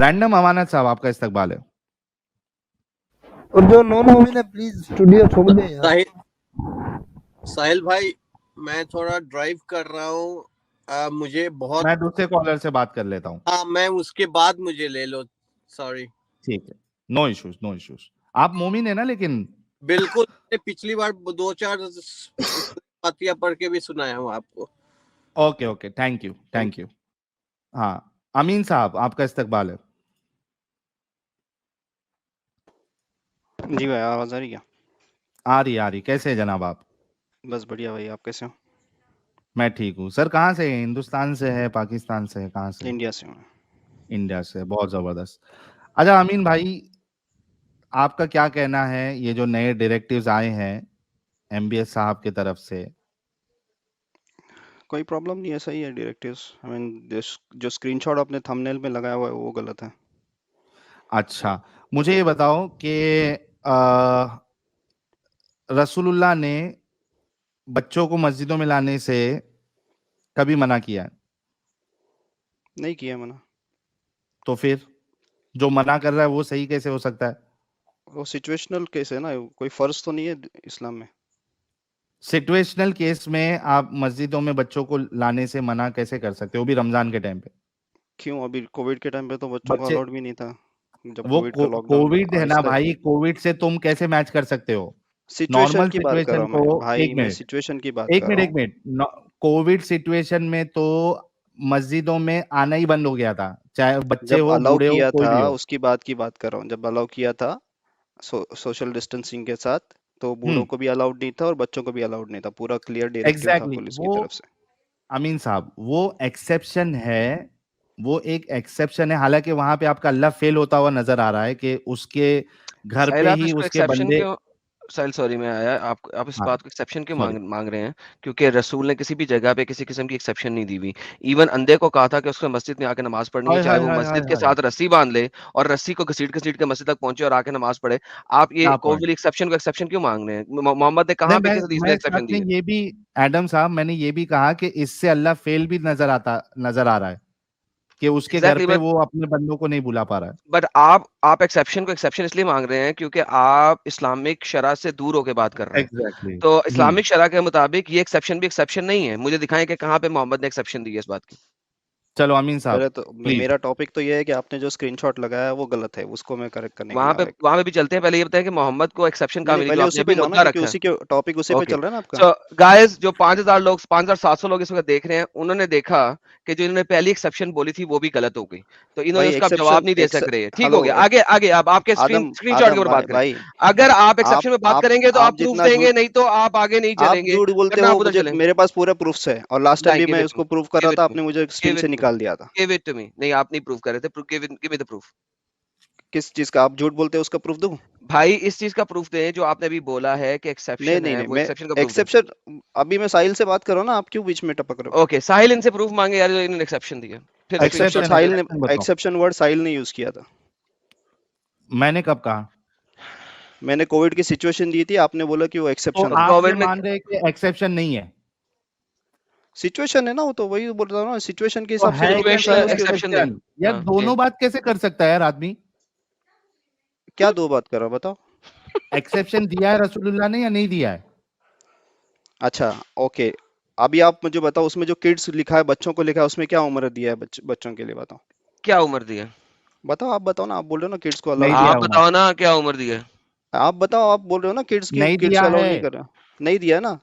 Random अमानत साहब आपका इस्तकबाल है। और जो नॉन मोमिन है प्लीज स्टूडियो छोड़ दे यार। साहिल भाई मैं थोड़ा ड्राइव कर रहा हूँ, मुझे बहुत, मैं दूसरे कॉलर से बात कर लेता हूँ। हाँ मैं उसके बाद मुझे ले लो, सॉरी। ठीक है, नो इश्यूज नो इश्यूज। आप मोमिन है ना? लेकिन बिल्कुल, पिछली बार 2-4 पातिया पढ़ के भी सुनाया हूँ आपको। Okay okay, thank you. हाँ, अमीन साहब आपका इस्तकबाल है। जी भाई, आवाज आ रही है? आ रही। कैसे है जनाब आप? बस बढ़िया भाई, आप कैसे हो? मैं ठीक हूँ सर। कहाँ से है? हिंदुस्तान से है, पाकिस्तान से है, कहाँ से? इंडिया से हूँ। इंडिया से, बहुत जबरदस्त। अच्छा अमीन भाई, आपका क्या कहना है ये जो नए डायरेक्टिव्स आए हैं एमबीएस साहब की तरफ से? कोई प्रॉब्लम नहीं है, सही है डायरेक्टिव्स। आई मीन जो स्क्रीनशॉट आपने थंबनेल में लगाया हुआ है वो गलत है। अच्छा, मुझे ये बताओ कि रसूलुल्लाह ने बच्चों को मस्जिदों में लाने से कभी मना किया है? नहीं किया मना। तो फिर जो मना कर रहा है वो सही कैसे हो सकता है? वो सिचुएशनल केस है ना, कोई फर्ज तो नहीं है इस्लाम में। सिचुएशनल केस में आप मस्जिदों में बच्चों को लाने से मना कैसे कर सकते हो, वो भी रमजान के टाइम पे? क्यों? अभी कोविड के टाइम पे तो बच्चों को बच्चे, अलाउड भी नहीं था, जब वो कोविड का लॉकडाउन कोविड है ना आहिस्ता। भाई, कोविड से तुम कैसे मैच कर सकते हो? सिचुएशन नॉर्मल की बात कर रहा सिचुएशन हूँ को, मैं भाई, एक मैं मिनट सिचुएशन की बात एक कर मिनट रहा एक हूँ। मिनट कोविड सिचुएशन में तो मस्जिदों में आना ही बंद हो गया था, चाहे बच्चे जब हो, अलाउ बूढ़े हो, किया कोई था भी हो। उसकी बात कर रहा हूँ, जब अलाउ किया था सोशल डिस्टेंसिंग के साथ, तो बूढ़ों हम्म, को भी अलाउड नहीं था और बच्चों को भी अलाउड नहीं था। पूरा क्लियर डायरेक्टिव था एग्जैक्टली पुलिस की वो तरफ से। अमीन साहब, वो एक्सेप्शन है, वो एक एक्सेप्शन है। हालांकि वहां पे आपका अल्लाह फेल होता हुआ नजर आ रहा है कि उसके घर साहिल पे आप ही इसको उसके एक्सेप्शन बंदे। क्यों, साहिल सॉरी मैं आया, आप इस हाँ, बात को एक्सेप्शन क्यों सॉरी। मांग रहे हैं? क्योंकि रसूल ने किसी भी जगह पे किसी किस्म की एक्सेप्शन नहीं दी हुई। इवन अंधे को कहा था कि उसको मस्जिद में आके नमाज पढ़नी है, हाय चाहे हाय वो हाय हाय मस्जिद के हाय, साथ रस्सी बांध ले और रस्सी को घसीट घसीट के मस्जिद तक पहुंचे और आके नमाज पढ़े। आप ये क्या कोविड पॉइंट? एक्सेप्शन को एक्सेप्शन क्यों मांग रहे हैं? मोहम्मद ने नहीं, कहाँ पे किसी हदीस में मैं साथ एक्सेप्शन दी में है? ये भी, एडम साहब, मैंने ये भी कहा कि इससे अल्लाह फेल भी नजर आ रहा है कि उसके घर एग्जैक्टली, पे वो अपने बंदों को नहीं बुला पा रहा है। बट आप एक्सेप्शन को एक्सेप्शन इसलिए मांग रहे हैं क्योंकि आप इस्लामिक शरा से दूर होकर बात कर रहे हैं। एग्जैक्टली। तो इस्लामिक शरा के मुताबिक ये एक्सेप्शन भी एक्सेप्शन नहीं है। मुझे दिखाएं कि कहाँ पे मोहम्मद ने एक्सेप्शन दी है इस बात की। चलो अमीन साहब, पहले तो प्लीज। मेरा टॉपिक तो ये है कि आपने जो स्क्रीनशॉट लगाया है वो गलत है, उसको मैं करेक्ट करने के लिए आया। वहां पे भी चलते हैं। पहले ये बताएं कि मोहम्मद को एक्सेप्शन नहीं कहाँ नहीं, मिली जो पहले आपने उसी अभी पे जाओ ना, मुद्दा क्योंकि रखा है? उसी के टॉपिक उसी पे ओके, चल रहा है ना आपका। सो गाइस, जो 5000 लोग, 5700 लोग इस वक्त देख रहे हैं, उन्होंने देखा कि जो इन्होंने पहली एक्सेप्शन बोली थी वो भी गलत हो गई, तो इन्होंने भाई उसका एक्सेप्शन जवाब नहीं दे सक रहे। ठीक हेलो हो गया, आगे आगे अब आपके आदम स्क्रीनशॉट के आदम ऊपर भाई बात करें। भाई, अगर आप एक्सेप्शन में बात करेंगे तो आप प्रूफ जितना देंगे, झूठ नहीं तो आप आगे नहीं आप चलेंगे, झूठ बोलते वरना हो, आप उधर मुझे चलें। मेरे पास पूरे प्रूफ्स है, और लास्ट टाइम नहीं, भी गिव मैं इट टू मी, उसको प्रूव कर गिव रहा इट था, टू मी, आपने मुझे स्क्रीन गिव से इट टू मी, निकाल दिया था। Give it to me. नहीं, आप नहीं प्रूफ कर रहे थे, गिव मी द प्रूफ। किस चीज का आप झूठ बोलते हो उसका प्रूफ दूं? भाई इस चीज का प्रूफ दें जो आपने अभी बोला है कि नहीं एक्सेप्शन नहीं है, नहीं, वो मैं एक्सेप्शन का प्रूफ दें। एक्सेप्शन, अभी मैं साहिल से बात कर रहा हूँ ना, आप क्यों बीच में टपक रहे हो? ओके, साहिल इनसे प्रूफ मांगे यार जो इन्होंने एक्सेप्शन दिया, फिर एक्सेप्शन स्क्रीनशॉट एक्सेप्शन साहिल साहिल का। ने, एक्सेप्शन बताओ। एक्सेप्शन वर्ड साहिल ने यूज किया था। मैंने कब कहा? मैंने कोविड की सिचुएशन दी थी, आपने बोला कि वो तो एक्सेप्शन तो था। आप ये कोविड में मान रहे हैं कि एक्सेप्शन नहीं है? सिचुएशन है ना, वो तो वही बोल रहा हूँ ना, सिचुएशन के तो हिसाब से है जो क्या प्रूफ है सिचुएशनल सर उसके। एक्सेप्शन नहीं। एक्सेप्शन? यार हाँ, दोनों बात कैसे कर सकता है यार आदमी? क्या दो बात कर रहा हूँ बताओ? एक्सेप्शन दिया है रसूलुल्लाह ने या नहीं दिया है? अच्छा, ओके, अभी आप मुझे बताओ, उसमें जो किड्स लिखा है, बच्चों को लिखा है, उसमें क्या उम्र दिया है बच्चों के लिए? बताओ क्या उम्र दी है? बताओ, आप बताओ ना, आप बोल रहे हो ना किड्स को नहीं अलाउड नहीं दिया आप है। उमर, बताओ ना क्या उम्र दी है? आप बताओ, आप बोल रहे हो ना किड्स की, नहीं किड्स दिया को अलाउड है। नहीं कर रहे हो। नहीं दिया है ना,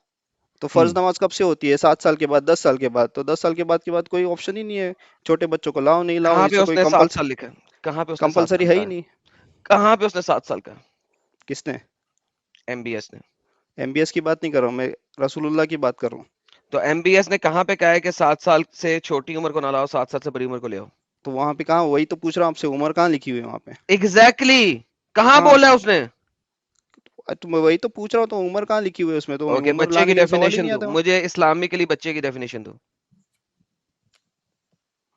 तो फर्ज हम्म, नमाज कब से होती है? 7 साल के बाद, 10 साल के बाद। तो 10 साल के बाद कोई ऑप्शन ही नहीं है, छोटे बच्चों को लाओ नहीं लाओ, कहाँ पे इससे कोई उसने 7 साल लिखा है? कहाँ पे उसने 7 साल कंपलसरी है कहा ही है? नहीं। कहाँ पे उसने 7 साल का? किसने? एमबीएस ने। एमबीएस की बात नहीं कर रहा हूँ मैं, रसूलुल्लाह की बात कर रहा हूँ। तो एमबीएस ने कहाँ पे कहा है कि 7 साल से छोटी उम्र को ना लाओ, 7 साल से बड़ी उम्र को ले आओ? तो वहां पे कहाँ, वही तो पूछ रहा हूँ आपसे, उम्र कहाँ लिखी हुई है वहां पे? एग्जैक्टली, कहाँ कहाँ? बोला है उसने? तो मैं वही तो पूछ रहा हूँ, तो उम्र कहाँ लिखी हुई है उसमें? तो ओके, उम्र बच्चे की लाने के लिए सवाल ही डेफिनेशन नहीं दो आता। मुझे, इस्लामिकली बच्चे की डेफिनेशन दो।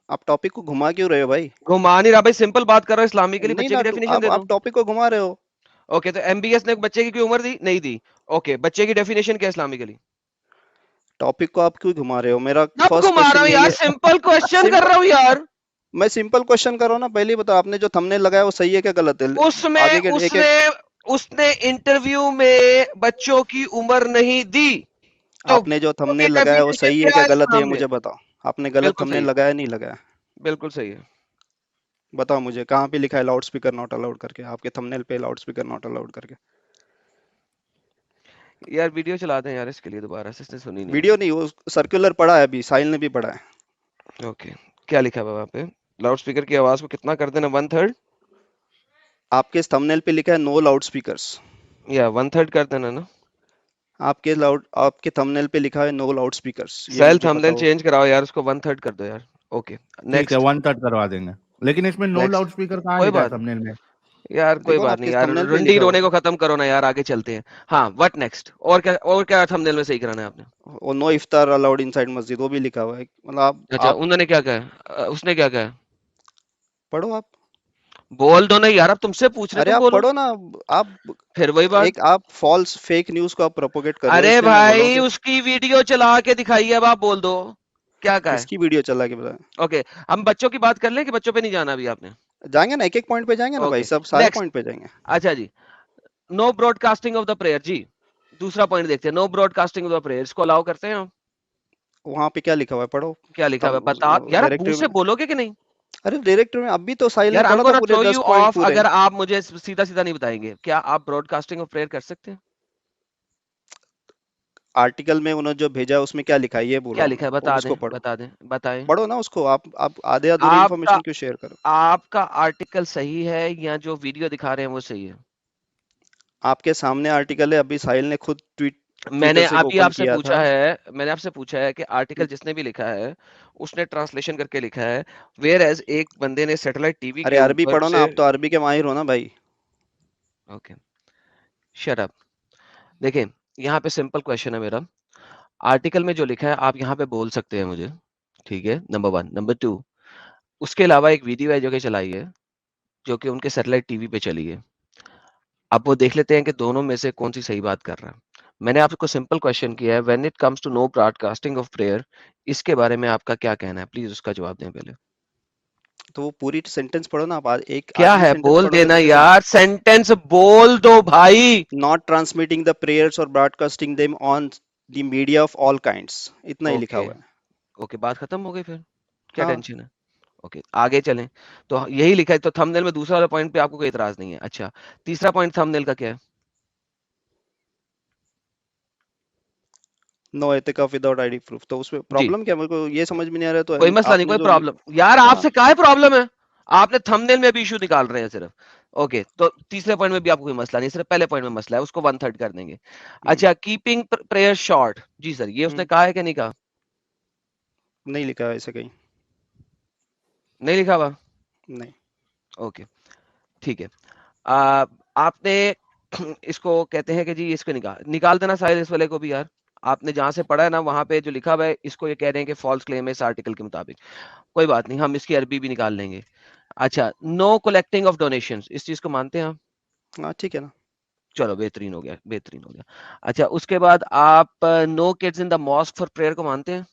आप टॉपिक को घुमा क्यों रहे हो भाई? घुमा नहीं रहा भाई, सिंपल बात कर रहा हूँ, इस्लामिकली नहीं बच्चे ना, की डेफिनेशन दे आप दो। टॉपिक को घुमा रहे हो। ओके, तो एमबीएस ने बच्चे की कोई उम्र दी? नहीं दी। ओके, बच्चे की डेफिनेशन क्या है इस्लामिकली? टॉपिक को आप क्यों घुमा रहे हो? मेरा अब फर्स्ट घुमा रहा क्वेश्चन हूँ यही यार, है। सिंपल क्वेश्चन कर सिंपल, रहा हूँ यार। मैं सिंपल क्वेश्चन कर रहा हूँ ना, पहले ही बताओ, आपने जो थंबनेल लगाया वो सही है क्या गलत है? उसमें आगे के एक एक उसने इंटरव्यू में बच्चों की उम्र नहीं दी, तो आपने जो वो थंबनेल की लगाया वो डेफिनेशन सही है क्या क्या है गलत है, ये सामने? मुझे बताओ। आपने गलत बिल्कुल सही थंबनेल है, लगाया नहीं लगाया? बिल्कुल सही है। बताओ मुझे, कहाँ पे लिखा है लाउड स्पीकर नॉट अलाउड करके? आपके थंबनेल पे लाउड स्पीकर नॉट अलाउड करके? यार वीडियो चला दें यार, इसके लिए दोबारा से, इसने सुनी नहीं वीडियो नहीं, वो सर्कुलर पड़ा है अभी, साहिल ने भी पढ़ा है। है। ओके, क्या लिखा है वहां पे? लाउड स्पीकर की आवाज को कितना कर देना, 1/3 आपके इस थंबनेल पे लिखा है नो लाउड स्पीकर्स। या 1/3 कर देना ना? आपके थंबनेल पे लिखा है नो लाउड स्पीकर्स, ये सेल मुझे थंबनेल बताओ। चेंज कराओ यार, उसको 1/3 कर दो यार। ओके, ठीक है, नेक्स्ट 1/3 करवा देंगे, लेकिन इसमें नो नेक्स्ट। लाउड स्पीकर कहाँ कोई लिखा है बात थंबनेल में? यार, कोई देखो ना बात आपके नहीं यार, थंबनेल पे रुंडी लिखा रोने होगा। को खत्म करो ना यार, आगे चलते हैं। हाँ, व्हाट नेक्स्ट? और क्या थंबनेल में सही कराना है आपने? और नो इफ्तार अलाउड इनसाइड मस्जिद, वो भी लिखा हुआ है। मतलब अच्छा, आप उन्होंने क्या कहा उसने क्या कहा? पढ़ो आप। बोल दो ना यार, अब तुमसे पूछ रहे, अरे तुम आप बोलो। पढ़ो ना। आप फिर वही बात। एक आप फॉल्स फेक न्यूज को आप प्रोपोगेट कर रहे हो, अरे इसलिए मैं बोल रहा हूँ भाई, कि उसकी वीडियो चला के दिखाई है, अब आप बोल दो क्या कहा है। किसकी वीडियो चला के बताएं। ओके, हम बच्चों की बात कर लें कि बच्चों पे नहीं जाना अभी आपने? जाएंगे ना, एक एक पॉइंट पे जाएंगे ना भाई, ओके, सब सारे नेक्स्ट। पॉइंट पे जाएंगे। अच्छा जी, no broadcasting of the prayer जी। दूसरा पॉइंट देखते हैं, no broadcasting of the prayer, इसको अलाउ करते हैं हम? वहां पे क्या लिखा हुआ है, पढ़ो। क्या लिखा हुआ है तब बता यार, आप मुंह डायरेक्टिव से में। बोलोगे कि नहीं? अरे डायरेक्टिव में अभी तो साहिल ने यार, आई एम पढ़ा था गोना पूरे थ्रो 10 यू पॉइंट ऑफ पूरे। अगर आप मुझे सीधा सीधा नहीं बताएंगे। क्या आप ब्रॉडकास्टिंग ऑफ प्रेयर कर सकते हैं? आर्टिकल में उन्होंने जो भेजा है उसमें क्या लिखा है ये बोल क्या रहा हूँ लिखा मैं, है, और बता दें उसको पढ़ो। बता दें बताएं। पढ़ो ना उसको। आप आधे अधूरी आपका इन्फॉर्मेशन क्यों शेयर करो? आपका आर्टिकल सही है या जो वीडियो दिखा रहे हैं वो सही है? आपके सामने आर्टिकल है, अभी साहिल ने खुद मैंने ट्विटर से अभी ओपन आपसे किया पूछा था। है मैंने आपसे पूछा है कि आर्टिकल जिसने भी लिखा है उसने ट्रांसलेशन करके लिखा है, वेयर एज एक बंदे ने सैटेलाइट टीवी अरे के अरबी ऊपर पढ़ो ना, से। आप तो अरबी के माहिर हो ना भाई। Okay, shut up. देखिए, यहाँ पे सिंपल क्वेश्चन है मेरा। आर्टिकल में जो लिखा है आप यहाँ पे बोल सकते हैं मुझे, ठीक है, नंबर 1। नंबर 2, उसके अलावा एक वीडियो है जो कि चलाई है, जो कि उनके सैटेलाइट टीवी पे चली है। अब वो देख लेते हैं कि दोनों में से कौन सी सही बात कर रहा है। मैंने आपको सिंपल क्वेश्चन किया है, when it comes to no broadcasting of prayer, इसके बारे में आपका क्या कहना है? प्लीज उसका जवाब दें पहले। तो वो पूरी सेंटेंस पढ़ो ना आप, एक क्या आधी है, सेंटेंस बोल पढ़ोगे देना तो फिर यार, सेंटेंस बोल दो भाई। नॉट ट्रांसमिटिंग द प्रेयर्स और broadcasting them on the media of all kinds, इतना ही लिखा ओके, हुआ है। ओके, बात खत्म हो गई फिर, क्या हाँ। टेंशन है? ओके, आगे चलें। तो यही लिखा है, तो थंबनेल में दूसरा वाला पॉइंट पे आपको कोई इतराज नहीं है। अच्छा, तीसरा पॉइंट थंबनेल का क्या है? नो एथिका विदाउट आईडी प्रूफ, तो उसमें जी, प्रॉब्लम क्या, मेरे को ये समझ में नहीं आ रहा है। तो कोई मसला नहीं, आपने कोई जो प्रॉब्लम यार, हाँ आपसे क्या है प्रॉब्लम है? आपने थंबनेल में भी इशू निकाल रहे हैं सिर्फ। ओके, तो तीसरे पॉइंट में भी आपको कोई मसला नहीं, सिर्फ पहले पॉइंट में मसला है, उसको 1/3 कर देंगे। हम्म, अच्छा, कीपिंग प्रेयर शॉर्ट, जी सर, ये उसने हम्म, कहा है कि नहीं कहा? नहीं लिखा है ऐसे कहीं। नहीं लिखा हुआ? नहीं। ओके, ठीक है। आ, आपने इसको कहते हैं कि जी इसको निकाल देना साहिल, इस वाले को भी यार। आपने जहां से पढ़ा है ना, वहां पे जो लिखा हुआ है, इसको ये कह रहे हैं कि फॉल्स क्लेम है इस आर्टिकल के मुताबिक। कोई बात नहीं, हम इसकी अरबी भी निकाल लेंगे। अच्छा, नो कलेक्टिंग ऑफ डोनेशंस, इस चीज को मानते हैं आप? हाँ ठीक है ना। चलो, बेहतरीन हो गया, बेहतरीन हो गया। अच्छा, उसके बाद आप no kids in the mosque for prayer को मानते हैं?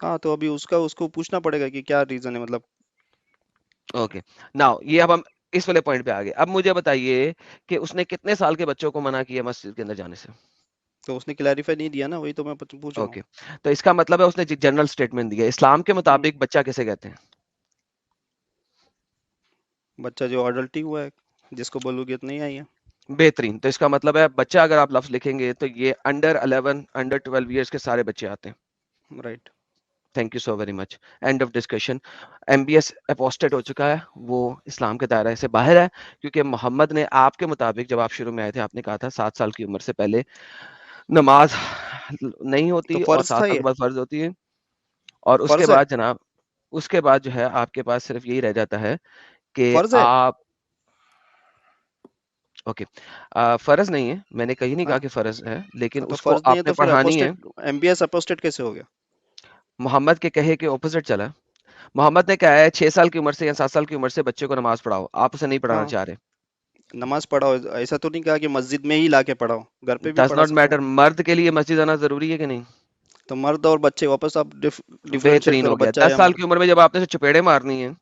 हाँ तो अभी उसको पूछना पड़ेगा कि क्या रीजन है, मतलब। ओके, नाउ ये अब हम इस वाले पॉइंट पे आ गए। अब मुझे बताइए कि उसने कितने साल के बच्चों को मना किया मस्जिद के अंदर जाने से? तो उसने क्लैरिफाई नहीं दिया ना, वही तो मैं पूछ रहा हूँ। ओके, तो इसका मतलब है उसने जनरल स्टेटमेंट दिया। इस्लाम के हम्म, मुताबिक बच्चा किसे कहते हैं? बच्चा जो अडल्टी हुआ है, जिसको बलूगियत नहीं आई है। बेहतरीन, तो इसका मतलब है बच्चा, अगर आप लफ्ज लिखेंगे तो ये अंडर 11 अंडर 12 ईयर्स के सारे बच्चे आते हैं। Right. Thank you so very much, end of discussion. MBS apostate हो चुका है, वो इस्लाम के दायरे से बाहर है, क्योंकि मोहम्मद ने आपके मुताबिक, जब आप शुरू में आए थे, आपने कहा था 7 साल की उम्र से पहले नमाज नहीं तो होती और फर्ज 7 था साल ये। के बाद फर्ज होती है। और उसके फर्ज है। बाद जनाब, उसके बाद जो है आपके पास सिर्फ यही रह जाता है कि फर्ज है। आप, ओके, फर्ज नहीं है, मैंने कहीं नहीं हाँ। कहा कि फर्ज है, लेकिन तो उसको फर्ज नहीं है आपने तो फिर पढ़ानी है। अपोस्टेट, एमबीएस अपोस्टेट कैसे हो गया? मोहम्मद के कहे के ऑपोजिट चला। मोहम्मद ने कहा है 6 साल की उम्र से या 7 साल की उम्र से बच्चे को नमाज पढ़ाओ, आप उसे नहीं पढ़ाना हाँ, चाह रहे। नमाज पढ़ाओ, ऐसा तो नहीं कहा कि मस्जिद में ही लाके पढ़ाओ, घर पे भी डज पढ़ा नॉट सकते हैं। मैटर, मर्द के लिए मस्जिद आना जरूरी है कि नहीं? तो मर्द और बच्चे वापस आप डिफरेंशिएट बेहतरीन करो, हो गया। बच्चा 10 या साल मर्द। की उम्र में जब आपने उसे चपेड़े मारनी है,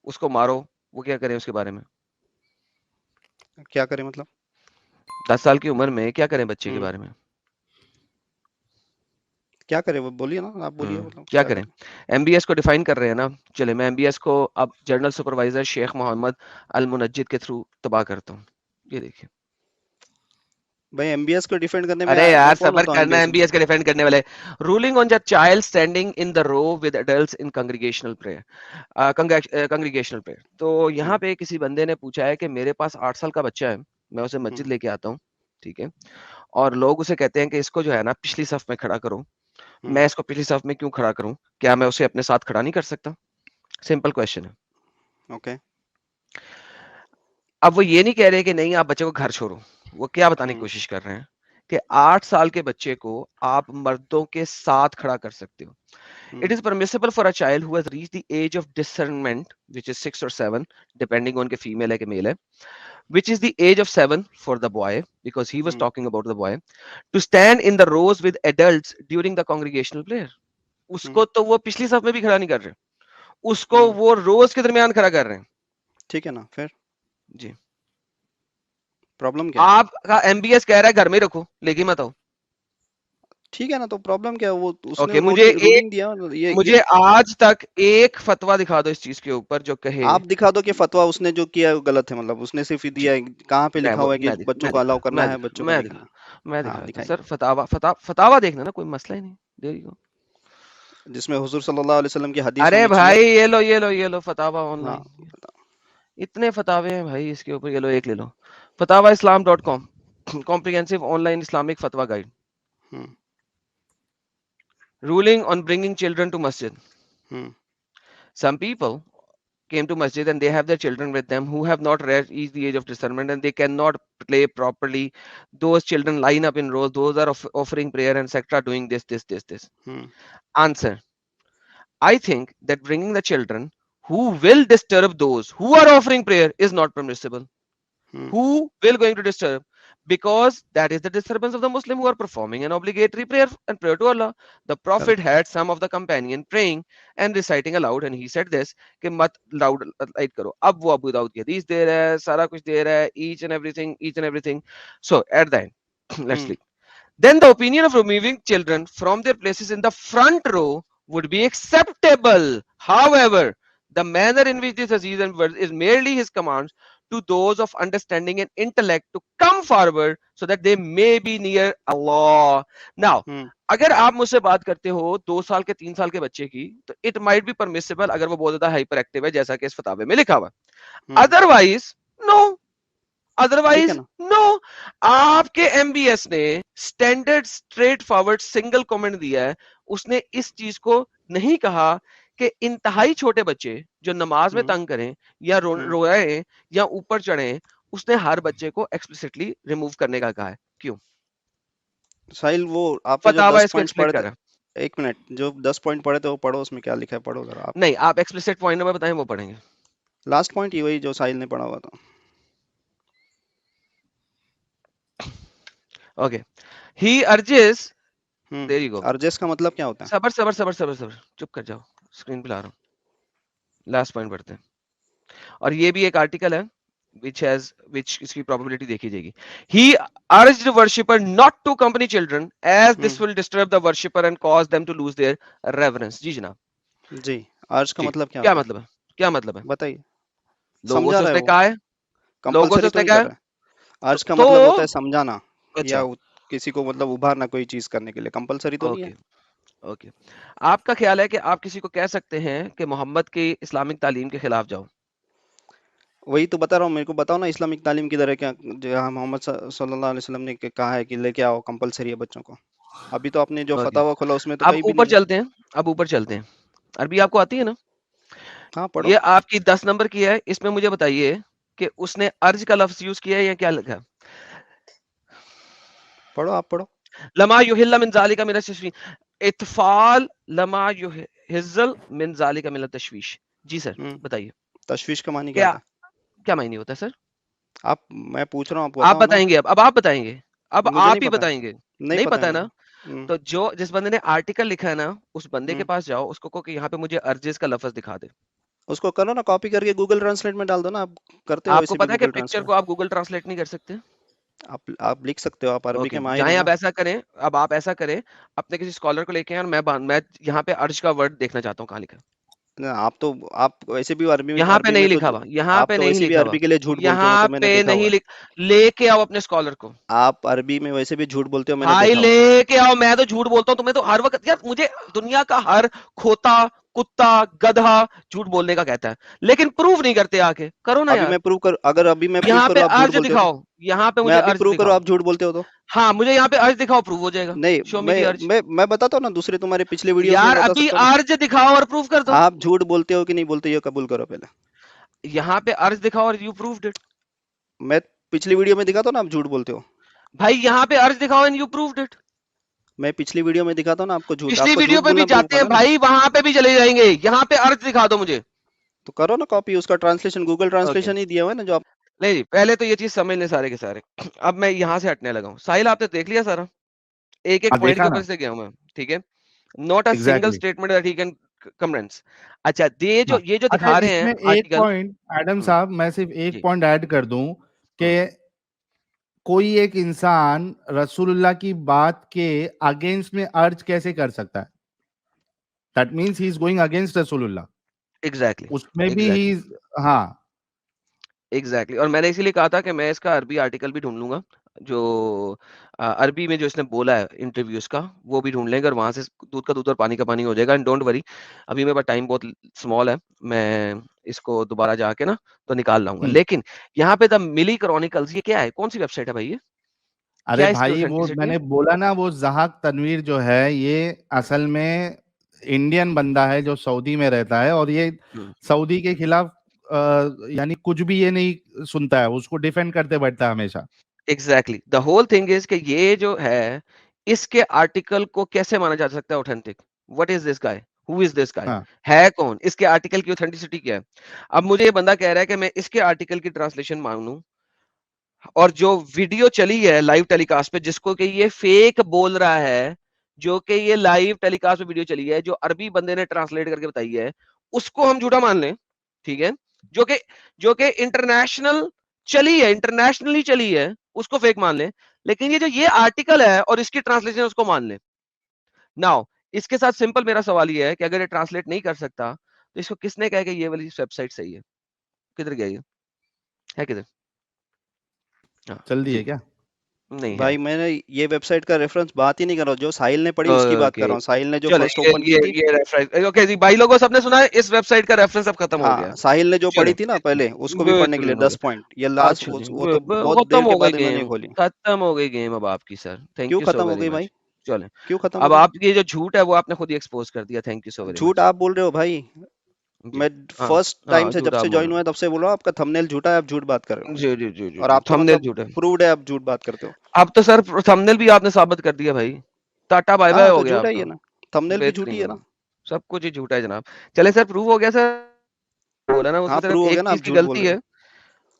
उसको मारो, वो क्या करें उसके बारे में? क्या करें मतलब? 10 साल की उम्र में क्या करें बच्चे के हम्म बारे में? क्या करें, वो बोलिए ना, आप बोलिए, मतलब क्या क्या करें? करें? एमबीएस को डिफाइन कर रहे हैं ना, चले मैं एमबीएस को अब जनरल सुपरवाइजर शेख मोहम्मद अल मुनज्जिद के थ्रू तबाह करता हूँ। ये देखिए। भाई एमबीएस को डिफेंड करने में अरे मैं यार कौन सबर होता हूँ करना, एमबीएस में? एमबीएस के डिफेंड करने वाले। Ruling on the child standing in the row with adults in congregational prayer, congregational prayer. तो यहाँ पे किसी बंदे ने पूछा है कि मेरे पास 8 साल का बच्चा है, मैं उसे मस्जिद लेके आता हूँ, ठीक है, और लोग उसे कहते हैं कि इसको जो है ना पिछली सफ में खड़ा करो। मैं इसको पिछली सफ में क्यों खड़ा करूं? क्या मैं उसे अपने साथ खड़ा नहीं कर सकता? सिंपल क्वेश्चन है। ओके। अब वो ये नहीं कह रहे कि नहीं आप बच्चे को घर छोड़ो, वो क्या बताने की कोशिश कर रहे हैं कि 8 साल के बच्चे को आप मर्दों के साथ खड़ा कर सकते हो। It is permissible for a child who has reached the age of discernment, which is 6 or 7, depending on के female है कि male है, which is the age of 7 for the boy, because he was talking about the boy, to stand in the rows with adults during the congregational prayer. उसको तो वो पिछली सफ में भी खड़ा नहीं कर रहे, उसको वो रोज के दरमियान खड़ा कर रहे हैं। ठीक है ना, फिर जी प्रॉब्लम क्या है? आपका एमबीएस कह रहा है घर में रखो, लेके मत आओ। ठीक है ना, तो प्रॉब्लम क्या है? वो उसने ओके, मुझे रूलिंग दिया, ये मुझे आज तक एक फतवा दिखा दो इस चीज के ऊपर जो कहे। आप दिखा दो कि फतवा उसने जो किया है वो गलत है, मतलब उसने सिर्फ दिया है, कहाँ पे लिखा हुआ है कि बच्चों को अलाउ करना है, बच्चों को नहीं करना? मैं हाँ दिखा दिखाइए, सर, फतावा देखना ना, कोई मसला ही नहीं। There you go. जिसमें हुजूर सल्लल्लाहु अलैहि वसल्लम की हदीस अरे होनी चाहिए। भाई ये लो फतावा हाँ ऑनलाइन, बता। इतने फतावे हैं भाई इसके ऊपर। ये लो एक ले लो, fatawaislam.com, कॉम्प्रिहेंसिव ऑनलाइन इस्लामिक फतवा guide, ruling on bringing children to masjid. Some people came to masjid and they have their children with them who have not reached the age of discernment and they cannot play properly. Those children line up in rows, those are offering prayer and etc, doing this. Answer: I think that bringing the children who will disturb those who are offering prayer is not permissible. Who will going to disturb? Because that is the disturbance of the Muslim who are performing an obligatory prayer and prayer to Allah. The Prophet had some of the companion praying and reciting aloud, and he said this कि मत loud light करो। अब वो अबू दाऊद की हदीस दे रहा है, सारा कुछ दे रहा है, each and everything. So at the end, let's sleep. Then the opinion of removing children from their places in the front row would be acceptable. However, the manner in which this is merely his commands to those of understanding and intellect to come forward so that they may be near Allah. Now, अगर आप मुझसे बात करते हो 2 साल के 3 साल के बच्चे की, तो इट माइट बी परमिसिबल अगर वो बहुत ज्यादा हाइपर एक्टिव है, जैसा कि इस फतावे में लिखा हुआ। Otherwise no, otherwise no. आपके एमबीएस ने standard straightforward single comment दिया है, उसने इस चीज को नहीं कहा कि इंतहाई छोटे बच्चे जो नमाज में तंग करें या रोए या ऊपर चढ़े, उसने हर बच्चे को एक्सप्लिसिटली रिमूव करने का कहा है। क्यों? साहिल, वो आपने जो फतावा 10 इसको पॉइंट्स एक्सप्लेन पढ़े कर थे, रहा है। एक मिनट, जो 10 पॉइंट पढ़े थे वो पढ़ो, उसमें क्या लिखा है पढ़ो जरा आप। नहीं, आप एक्सप्लिसिट पॉइंट नंबर बताएं, वो पढ़ेंगे। लास्ट पॉइंट ही वही जो साहिल ने पढ़ा हुआ था। Okay, he urges, there you go. Urges का मतलब क्या होता है? सबर, चुप कर जाओ, स्क्रीन पे ला रहा हूं। लास्ट पॉइंट पढ़ते हैं, और ये भी एक आर्टिकल है which इसकी प्रोबेबिलिटी देखी जाएगी। He urged worshipper not to accompany children as this will disturb the worshipper and cause them to lose their reverence. जी जनाब। जी, अर्ज का मतलब क्या क्या होता मतलब है? क्या मतलब है? बताइए। लोगों समझा से रहे उसने हो, कहा है, लोगों से कंपलसरी तो उसने नहीं कहा कर है, रहा है। अर्ज का तो मतलब होता है समझाना, अच्छा, या किसी को मतलब उभारना कोई चीज करने के लिए, कंपलसरी तो नहीं है। ओके। आपका ख्याल है कि आप किसी को कह सकते हैं कि मोहम्मद की इस्लामिक तालीम के खिलाफ जाओ? वही तो बता रहा हूँ, मेरे को बताओ ना इस्लामिक तालीम किधर है, क्या जो मोहम्मद सल्लल्लाहु अलैहि वसल्लम ने कहा है कि लेके आओ, कंपलसरी है बच्चों को। अभी तो आपने जो फतवा खोला उसमें तो अब कहीं भी ऊपर नहीं है। चलते हैं, अरबी आपको आती है ना? हाँ पढ़ो। ये आपकी 10 नंबर की है, इसमें मुझे बताइए कि उसने अर्ज का लफ्ज यूज किया है या क्या लिखा? पढ़ो, आप पढ़ो। लमा युहिल्ला मिन ज़ालिका मिन तशवीश, इत्फाल लमा युहिज़्ज़ल मिन ज़ालिका मिन तशवीश। जी सर, बताइए तशवीश का मानी क्या क्या होता क्या मायने होता है सर? है? आप, मैं पूछ रहा हूँ, आप आप बताओ ना। बताएंगे, अब आप बताएंगे, अब मुझे आप नहीं ही पता है, बताएंगे। नहीं नहीं पता पता है है ना? मुझे। तो जो जिस बंदे ने आर्टिकल लिखा है ना, उस बंदे के हम्म, पास जाओ, उसको कहो कि यहाँ पे मुझे अर्जेस का लफ्ज दिखा दे। उसको करो ना, कॉपी करके गूगल ट्रांसलेट में डाल दो ना, आप करते हो आपको वैसे भी पता है कि गूगल पिक्चर ट्रांसलेट। को आप गूगल ट्रांसलेट नहीं कर सकते? आप लिख सकते हो, आप अरबी ओके, के माहिर हो जाएं ना। आप ऐसा करें, अब आप ऐसा करें, अपने किसी स्कॉलर को लेके आएं और मैं यहाँ पे अर्ज का वर्ड देखना चाहता हूँ, कहाँ लिखा है? ना, आप वैसे भी यहाँ पे अरबी नहीं में तो लिखा हुआ, यहाँ आप पे तो नहीं वैसे भी लिखा हुआ, अरबी के लिए झूठ बोलते हो, वो यहाँ तो मैंने पे देखा हुआ नहीं है। लिख, लेके आओ अपने स्कॉलर को। आप अरबी में वैसे भी झूठ बोलते हो, मैंने भाई देखा हुआ है। लेके आओ, मैं तो झूठ बोलता हूँ, तुम्हें तो हर वक्त यार, मुझे दुनिया का हर खोता, कुत्ता, गधा झूठ बोलने का कहता है, लेकिन प्रूव नहीं करते, आके करो ना यार। अगर अभी मैं प्रूव यहाँ पे करूँ आप झूठ अर्ज बोलते हो तो? दिखाओ, यहाँ पे मैं मुझे अभी अर्ज प्रूव करूँ दिखाओ। आप झूठ बोलते हो तो? हाँ, मुझे यहाँ पे अर्ज दिखाओ, प्रूव हो जाएगा। नहीं, शो मी दी अर्ज। मैं बताता हूँ ना, दूसरे तुम्हारे पिछले वीडियोस में यार बता अभी सकता हूँ ना। अर्ज दिखाओ और प्रूव कर दो। आप झूठ बोलते हो कि नहीं बोलते, ये कबूल करो पहले। यहाँ पे अर्ज दिखाओ और यू प्रूव्ड इट। मैं पिछली वीडियो में दिखाता हूँ ना आप झूठ बोलते हो। भाई यहाँ पे अर्ज दिखाओ एंड यू प्रूव्ड इट। मैं पिछली वीडियो में दिखाता हूँ ना आपको झूठ, पिछली आपको वीडियो झूठ पे भी बोलना प्रूव जाते हैं करना है ना। भाई, वहां पे भी चले जाएंगे, यहाँ पे अर्ज दिखा दो मुझे। तो करो ना कॉपी, उसका ट्रांसलेशन गूगल ओके, ट्रांसलेशन ही दिया हुआ है ना जो आप। नहीं जी, पहले तो ये चीज समझ लें सारे के सारे। अब मैं यहाँ से हटने लगा हूँ। साहिल आपने देख लिया सारा, एक एक हाँ, पॉइंट के देखा ऊपर ना, से गया हूँ मैं, ठीक है। Not a single exactly. Statement that he can comments. अच्छा, ये हाँ, जो अच्छा, दिखा रहे हैं इसमें एक आर्टिकल। पॉइंट एडम साहब, मैं सिर्फ एक जी। पॉइंट ऐड कर दूं कि हम्म, कोई एक इंसान रसूलुल्लाह की बात के अगेंस्ट में अर्ज कैसे कर सकता है? That means he is going against रसूलुल्लाह, एग्जैक्टली, उसमें भी ही, एग्जैक्टली, हाँ, एग्जैक्टली। और मैंने इसीलिए कहा था कि मैं इसका अरबी आर्टिकल भी ढूंढ लूंगा, जो अरबी में जो इसने बोला है इंटरव्यूज का, वो भी ढूंढ लेंगे, और वहां से दूध का दूध और पानी का पानी हो जाएगा। एंड डोंट वरी, अभी मेरे पास टाइम बहुत स्मॉल है, मैं इसको दोबारा जाके ना तो निकाल लाऊंगा। लेकिन यहाँ पे द मिली क्रॉनिकल्स, ये क्या है, कौन सी वेबसाइट है भाई ये? अरे क्या इसकी भाई, वो ऑथेंटिसिटी मैंने है? बोला ना, वो जहाक तनवीर जो है, ये असल में इंडियन बंदा है जो सऊदी में रहता है, और ये हम्म, सऊदी के खिलाफ यानी कुछ भी ये नहीं सुनता है, उसको डिफेंड करते बैठता है हमेशा। Exactly, the whole thing is कि ये जो है, इसके आर्टिकल को कैसे माना जा सकता है authentic? What is this guy? Who is this guy? हाँ, है कौन? इसके आर्टिकल की ऑथेंटिसिटी क्या है? अब मुझे ये बंदा कह रहा है कि मैं इसके आर्टिकल की ट्रांसलेशन मांगू, और जो वीडियो चली है लाइव टेलीकास्ट पे, जिसको कि ये फेक बोल रहा है, जो कि ये लाइव टेलीकास्ट पे वीडियो चली है, जो अरबी बंदे ने ट्रांसलेट करके बताई है, उसको हम झूठा मान लें, ठीक है? जो कि इंटरनेशनल चली है, इंटरनेशनली चली है, उसको फेक मान लें। लेकिन ये आर्टिकल है और इसकी ट्रांसलेशन उसको मान लें। नाउ इसके साथ सिंपल मेरा सवाल ये है कि अगर ये ट्रांसलेट नहीं कर सकता, तो इसको किसने कहा कि ये वाली वेबसाइट सही है? किधर गया ये? है किधर? हाँ चल दी जी, है क्या? नहीं है। भाई मैंने ये वेबसाइट का रेफरेंस बात ही नहीं कर रहा हूँ, जो साहिल ने पढ़ी उसकी बात कर ओके, रहा हूँ। साहिल ने जो चलो फर्स्ट ओपन की थी। ये रेफरेंस, ओके जी भाई लोगों, सबने सुना है, इस वेबसाइट का रेफरेंस अब खत्म हो गया हाँ, है। साहिल ने जो चलो, पढ़ी थी ना पहले, उसको भी पढ़ने के लिए बेहतरीन हो 10 गया। पॉइंट, ये लास्ट अच्छा जी, वो तो बहुत खत्म देर के हो गई बाद इन्होंने गेम, खोली। खत्म हो गई गेम अब आपकी सर, थैंक क्यों यू सो खत्म हो वेरी गई मच। भाई? चले, क्यों खत्म हो अब गई? आप ये जो झूठ है वो आपने खुद ही एक्सपोज कर दिया, थैंक यू सो वेरी झूठ मच आप बोल रहे हो भाई। जी। मैं हाँ, फर्स्ट टाइम से, जब झूठ आप से बोल ज्वाइन रहे हुआ है, तब से बोल रहा हूँ आपका थंबनेल झूठा है, आप झूठ बात कर रहे हो। हो। जी जी जी जी और जी, आप तो थंबनेल मतलब झूठ है। प्रूव्ड है, आप झूठ बात करते हो। अब तो सर थंबनेल भी आपने साबित कर दिया भाई, टाटा बाय बाय हाँ हो तो गया झूठा अब ही है तो। ना, थंबनेल भी झूठी बेहतरीन है हो ना। गया, सब कुछ ही झूठा है जनाब। चले सर, प्रूव हो गया सर, बोला ना, हाँ उसमें सिर्फ प्रूव हो एक गया ना, चीज आप की झूठ बोल गलती रहे हो। है,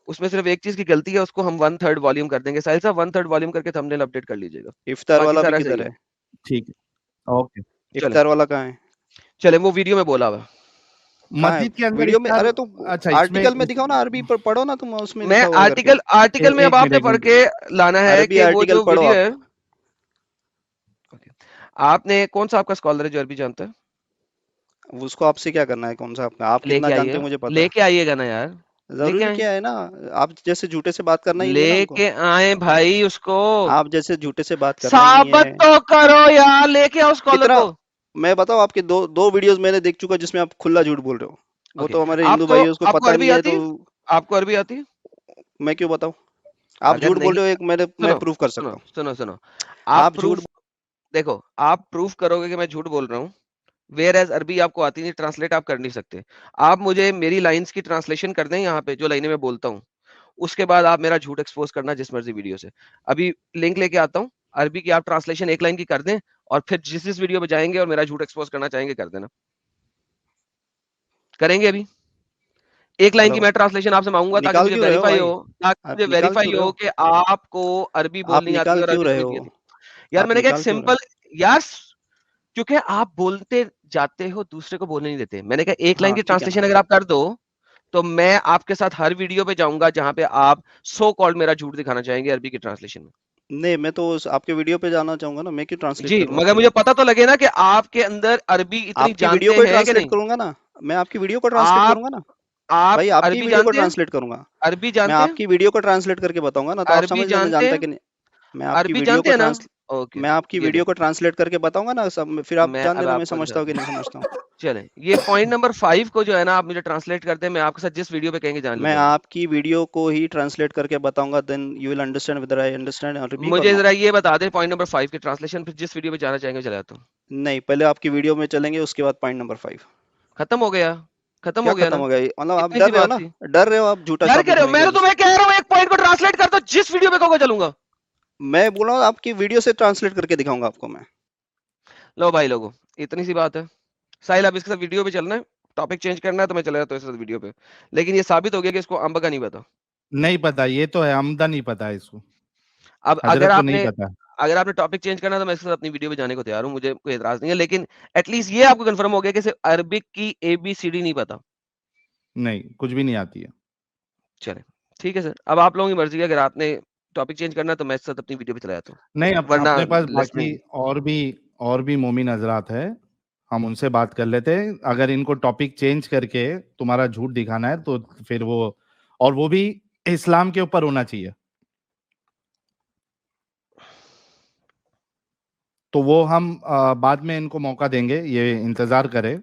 उसमें सिर्फ एक चीज की गलती है, उसको हम 1/3 वॉल्यूम कर देंगे। साहिल साहब 1/3 वॉल्यूम करके थंबनेल अपडेट कर लीजिएगा, इफ्तार बाकी वाला भी सारा सही किधर है। है? ठीक है, ओके। चले, इफ्तार वाला कहाँ है? चले, वो वीडियो में बोला हुआ। कहाँ है मस्जिद के अंदर वीडियो में? इफ्तार। अरे तो अच्छा, आर्टिकल में दिखाओ ना, अरबी पर पढ़ो ना तुम, उसमें मैं लिखा हुआ है करके। आर्टिकल में अब एक मिनट, आपने एक पढ़ मिनट। के लाना है अरबी कि वो आर्टिकल जो पढ़ो वीडियो आप। है। ओके, आपने कौन सा आपका स्कॉलर है जो अरबी जानता है? उसको आपसे क्या करना है, कौन सा आपका? आप कितना लेके जानते आइए, हो मुझे पता है। लेके आइएगा ना यार, लेके जरूरी आए, क्या है ना, आप जैसे झूठे से बात करना ही नहीं है ना हमको। लेके आए भाई उसको, आप जैसे झूठे से बात करना ही नहीं साबित है। तो करो यार, लेके आओ स्कॉलर कितना? को। मैं बताओ, आपके दो वीडियोस मैंने देख चुका जिसमें आप खुला झूठ बोल रहे हो। वो ओके, तो हमारे आप हिंदू तो, भाई उसको आपको पता अरबी नहीं है आती तो। है? आपको अरबी आती है? मैं क्यों बताऊं? आप अगर झूठ बोल नहीं, रहे हो, एक मैं सुनो प्रूफ कर सुनो सकता हूँ। सुनो सुनो, आप आप झूठ प्रूफ, देखो, आप प्रूफ करोगे कि मैं झूठ बोल रहा हूँ, वेयर एज अरबी आपको आती नहीं, ट्रांसलेट आप कर नहीं सकते। आप मुझे मेरी लाइंस की ट्रांसलेशन कर दें यहाँ पे, जो लाइनें मैं बोलता हूँ, उसके बाद आप मेरा झूठ एक्सपोज करना जिस मर्जी वीडियो से। अभी लिंक लेके आता हूँ, अरबी की आप ट्रांसलेशन एक लाइन की कर दें, और फिर जिस वीडियो पे जाएंगे और मेरा झूठ एक्सपोज करना चाहेंगे कर देना, करेंगे अभी। एक लाइन की हेलो, मैं ट्रांसलेशन आपसे मांगूंगा ताकि निकाल मुझे क्यों रहे हो वेरीफाई भाई? हो, ताकि आप मुझे निकाल वेरीफाई क्यों रहे हो हो? कि आपको अरबी आप बोलनी आती है निकाल और क्यों अरबी रहे समझनी हो? आती है। यार आप मैंने कहा एक निकाल क्यों रहे सिंपल, हो? यार क्योंकि आप बोलते जाते हो, दूसरे को बोलने नहीं देते। मैंने कहा एक लाइन हाँ की ठीक है ट्रांसलेशन ना। अगर आप कर दो तो मैं आपके साथ हर वीडियो पे जाऊंगा जहां पे आप सो कॉल्ड मेरा झूठ दिखाना चाहेंगे अरबी की ट्रांसलेशन में। नहीं, मैं तो आपके वीडियो पे जाना चाहूंगा ना, मैं क्यों ट्रांसलेट जी, करूँ मगर आपके मुझे लिए। पता तो लगे ना कि आपके अंदर अरबी इतनी आपकी वीडियो जानते को ही हैं कि ट्रांसलेट नहीं। करूंगा ना, मैं आपकी वीडियो को ट्रांसलेट आप करूंगा ना आप भाई, आपकी अरबी वीडियो को जानते हैं? ट्रांसलेट करूंगा। अरबी मैं जानते हैं? आपकी वीडियो को ट्रांसलेट करके बताऊंगा ना, तो आप अरबी समझ लेना जानते जानता हैं? कि नहीं। मैं आपकी अरबी वीडियो जानते को हैं ना? ट्रांस ओके, मैं आपकी ये वीडियो ले। को ट्रांसलेट करके बताऊंगा ना सब, फिर आप मैं जान अब लेना मैं आपको समझता हूँ कि दिखाता नहीं हूँ। समझता हूँ। चलें, ये पॉइंट नंबर 5 को जो है ना आप मुझे ट्रांसलेट करते हैं, मैं आपके साथ जिस वीडियो पे कहेंगे जान मैं लूंगा मैं। आपकी वीडियो को ही ट्रांसलेट करके बताऊंगा, then you will understand whether I understand Arabic और मुझे नो। जरा ये बता दें पॉइंट नंबर 5 की ट्रांसलेशन, फिर जिस वीडियो पे जाना चाहेंगे चला जाता हूँ। नहीं, पहले आपकी वीडियो में चलेंगे, उसके बाद पॉइंट नंबर 5। खत्म हो गया? खत्म क्या हो गया खत्म ना? हो गया ये? मतलब आप इतनी डर सी रहे हो बात ना, थी। डर रहे हो आप झूठा डर क्या साबित रहे हो? होने के मैं तो वजह से। तुम्हें कह रहा हूँ एक पॉइंट को ट्रांसलेट कर दो, जिस वीडियो पे कहोगे चलूंगा। मैं बोल रहा हूँ आपकी वीडियो से ट्रांसलेट करके दिखाऊंगा आपको मैं। लो भाई लोगों, इतनी सी बात है। साहिल अब इसके साथ वीडियो पे चलना है, टॉपिक चेंज करना है तो मैं चला जाता हूँ इसके साथ वीडियो पे। लेकिन ये साबित हो गया कि इसको अंब का नहीं पता। नहीं पता, ये तो है, आमदा नहीं पता है इसको, अब हजरत को नहीं पता। अगर आपने टॉपिक चेंज करना है तो मैं इसके साथ अपनी वीडियो पे जाने को तैयार हूँ, मुझे कोई एतराज नहीं है। लेकिन एटलीस्ट ये आपको कंफर्म हो गया कि सिर्फ अरबिक की ABCD नहीं पता। नहीं, कुछ भी नहीं आती है। चले, ठीक है सर, अब आप लोगों की मर्जी है। अगर आपने टॉपिक चेंज करना है तो मैं इसके साथ अपनी वीडियो पे चला जाता हूँ, नहीं, वरना अपने पास लेट्स बाकी ब्रिंग। और भी मोमिन हजरात है, हम उनसे बात कर लेते हैं। अगर इनको टॉपिक चेंज करके तुम्हारा झूठ दिखाना है तो फिर वो भी इस्लाम के ऊपर होना चाहिए, तो वो हम बाद में इनको मौका देंगे, ये इंतजार करें।